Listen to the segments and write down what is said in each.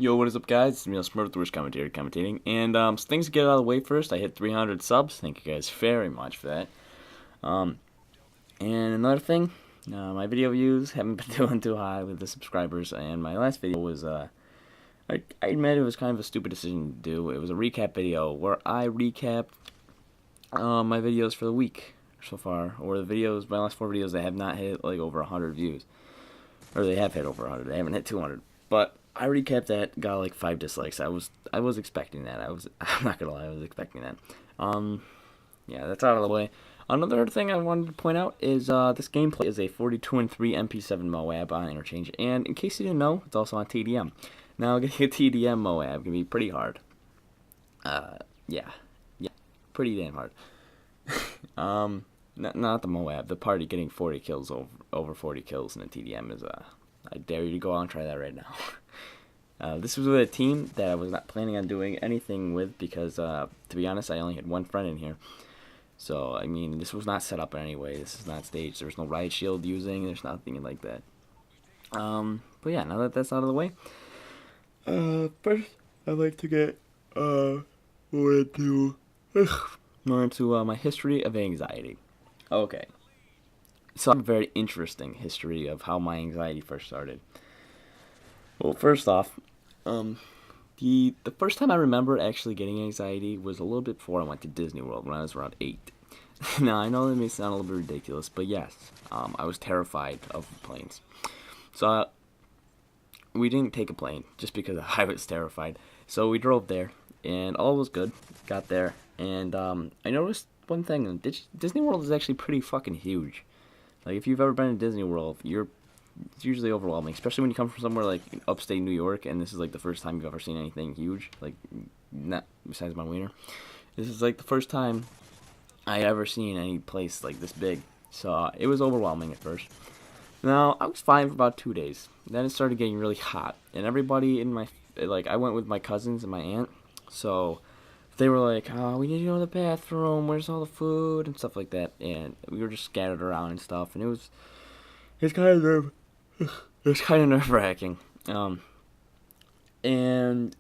Yo, what is up, guys? It's me, Smurf, the worst commentator, commentating. And so things to get out of the way first. I hit 300 subs. Thank you guys very much for that. Um, and another thing, my video views haven't been doing too high with the subscribers. And my last video was, I admit it was kind of a stupid decision to do. It was a recap video where I recapped my videos for the week so far, or the videos, my last 4 videos that have not hit like over 100 views, or they have hit over 100. They haven't hit 200, but I recapped that, got like 5 dislikes. I was expecting that. I'm not gonna lie, I was expecting that. Yeah, that's out of the way. Another thing I wanted to point out is this gameplay is a 42-3 MP7 Moab on Interchange, and in case you didn't know, it's also on TDM. Now getting a TDM Moab can be pretty hard. Yeah, pretty damn hard. Not the Moab, the party getting 40 kills over 40 kills in a TDM is I dare you to go out and try that right now. This was with a team that I was not planning on doing anything with because, to be honest, I only had one friend in here. So, I mean, this was not set up in any way. This is not staged. There's no riot shield using. There's nothing like that. But yeah, now that that's out of the way, first I'd like to get more into my history of anxiety. Okay. So, a very interesting history of how my anxiety first started. Well, first off, the first time I remember actually getting anxiety was a little bit before I went to Disney World when I was around 8. Now, I know that may sound a little bit ridiculous, but yes, I was terrified of planes. So, we didn't take a plane just because I was terrified. So, we drove there, and all was good. Got there, and I noticed one thing. Disney World is actually pretty fucking huge. Like, if you've ever been to Disney World, it's usually overwhelming, especially when you come from somewhere like upstate New York, and this is like the first time you've ever seen anything huge, like, not besides my wiener. This is like the first time I had ever seen any place like this big, so it was overwhelming at first. Now, I was fine for about 2 days. Then it started getting really hot, and everybody in I went with my cousins and my aunt, so they were like, oh, we need to go to the bathroom, where's all the food, and stuff like that, and we were just scattered around and stuff, and it's kind of nerve-wracking. And,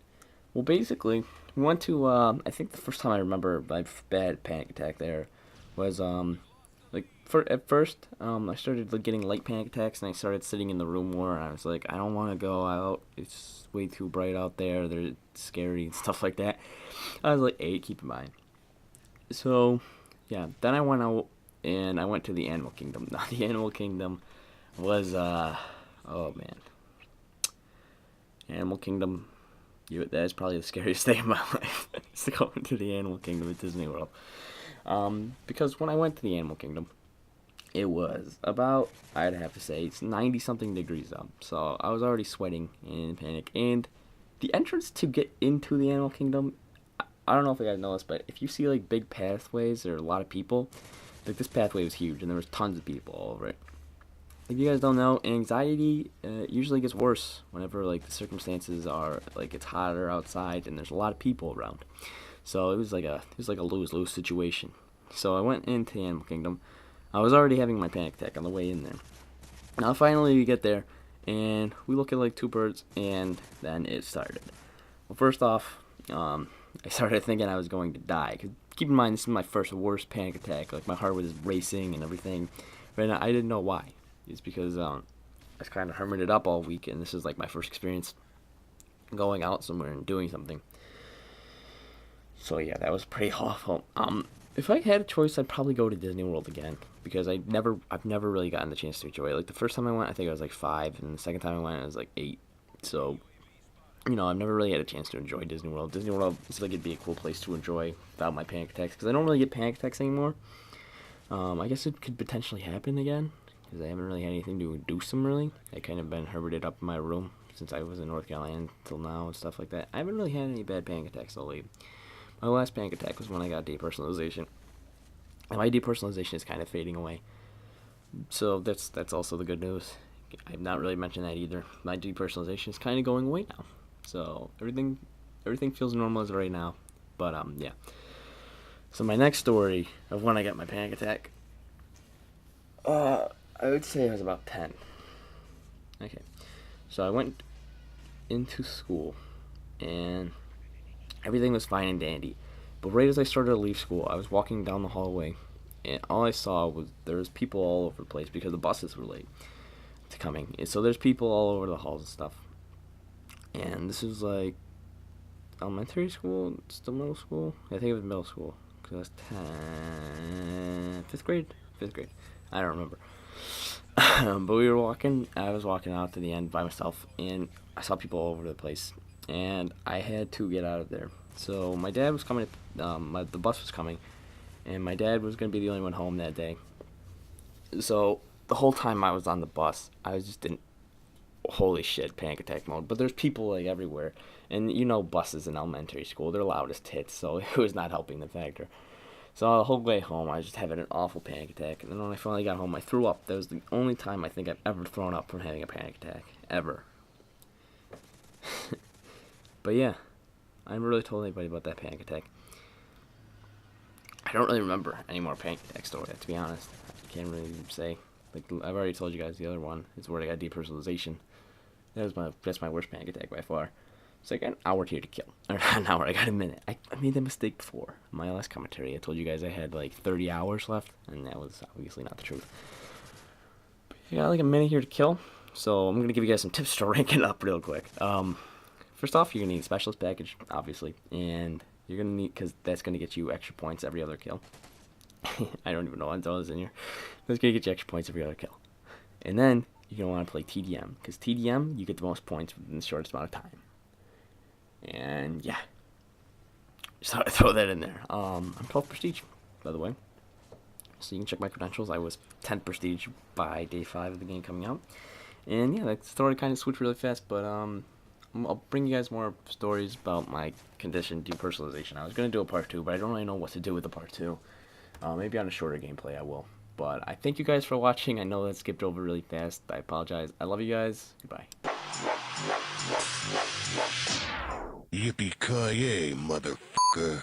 well, basically, we went to, I think the first time I remember my bad panic attack there was, at first, I started getting light panic attacks, and I started sitting in the room more, and I was like, I don't want to go out, it's way too bright out there, they're scary, and stuff like that. I was like 8, keep in mind. So, yeah, then I went out, and I went to the Animal Kingdom. Now, the Animal Kingdom was, oh man. Animal Kingdom, that is probably the scariest thing in my life, is to go into the Animal Kingdom at Disney World. Because when I went to the Animal Kingdom, it was about, I'd have to say, it's 90-something degrees up. So I was already sweating and in panic. And the entrance to get into the Animal Kingdom, I don't know if you guys know this, but if you see like big pathways, there are a lot of people. Like, this pathway was huge, and there was tons of people all over it. If you guys don't know, anxiety usually gets worse whenever like the circumstances are like it's hotter outside and there's a lot of people around. So it was like a lose-lose situation. So I went into the Animal Kingdom. I was already having my panic attack on the way in there. Now finally we get there, and we look at like 2 birds, and then it started. Well, first off, I started thinking I was going to die. 'Cause keep in mind, this is my first worst panic attack. Like, my heart was racing and everything, but I didn't know why. It's because I was kind of hermited up all week, and this is like my first experience going out somewhere and doing something. So yeah, that was pretty awful. If I had a choice, I'd probably go to Disney World again, because I've never really gotten the chance to enjoy it. Like, the first time I went, I think I was like 5, and the second time I went, I was like 8. So, I've never really had a chance to enjoy Disney World. Disney World seems like it'd be a cool place to enjoy without my panic attacks, because I don't really get panic attacks anymore. I guess it could potentially happen again, because I haven't really had anything to induce them, really. I kind of been hermited up in my room since I was in North Carolina until now and stuff like that. I haven't really had any bad panic attacks lately. My last panic attack was when I got depersonalization. And my depersonalization is kind of fading away. So that's also the good news. I've not really mentioned that either. My depersonalization is kind of going away now. So everything feels normal as of right now. But yeah. So my next story of when I got my panic attack, I would say I was about 10. Okay. So I went into school and everything was fine and dandy. But right as I started to leave school, I was walking down the hallway, and all I saw was there was people all over the place because the buses were late to coming. And so there's people all over the halls and stuff. And this was like elementary school, still middle school. I think it was middle school because I was 5th grade. 5th grade. I don't remember. But we were walking. I was walking out to the end by myself, and I saw people all over the place, and I had to get out of there. So my dad was coming. The bus was coming, and my dad was gonna be the only one home that day. So the whole time I was on the bus, I was just in holy shit panic attack mode. But there's people like everywhere, and you know buses in elementary school, they're loud as tits, so it was not helping the factor. So the whole way home, I was just having an awful panic attack. And then when I finally got home, I threw up. That was the only time I think I've ever thrown up from having a panic attack. Ever. But yeah, I never really told anybody about that panic attack. I don't really remember any more panic attack stories, to be honest. I can't really say. Like, I've already told you guys the other one. It's where I got depersonalization. That's my worst panic attack by far. It's like an hour here to kill. Or not an hour, I got a minute. I made that mistake before. In my last commentary, I told you guys I had like 30 hours left, and that was obviously not the truth. But I got like a minute here to kill, so I'm going to give you guys some tips to rank it up real quick. First off, you're going to need a specialist package, obviously, and you're going to need, because that's going to get you extra points every other kill. I don't even know what's in here. That's going to get you extra points every other kill. And then you're going to want to play TDM, because TDM, you get the most points within the shortest amount of time. And yeah, just thought I'd throw that in there. I'm 12th prestige, by the way, so you can check my credentials. I was 10th prestige by day 5 of the game coming out. And yeah, that story kind of switched really fast, but I'll bring you guys more stories about my condition depersonalization. I was going to do a part 2, but I don't really know what to do with the part 2. Maybe on a shorter gameplay I will. But I thank you guys for watching. I know that skipped over really fast. I apologize. I love you guys. Goodbye. Yippee-ki-yay, motherfucker.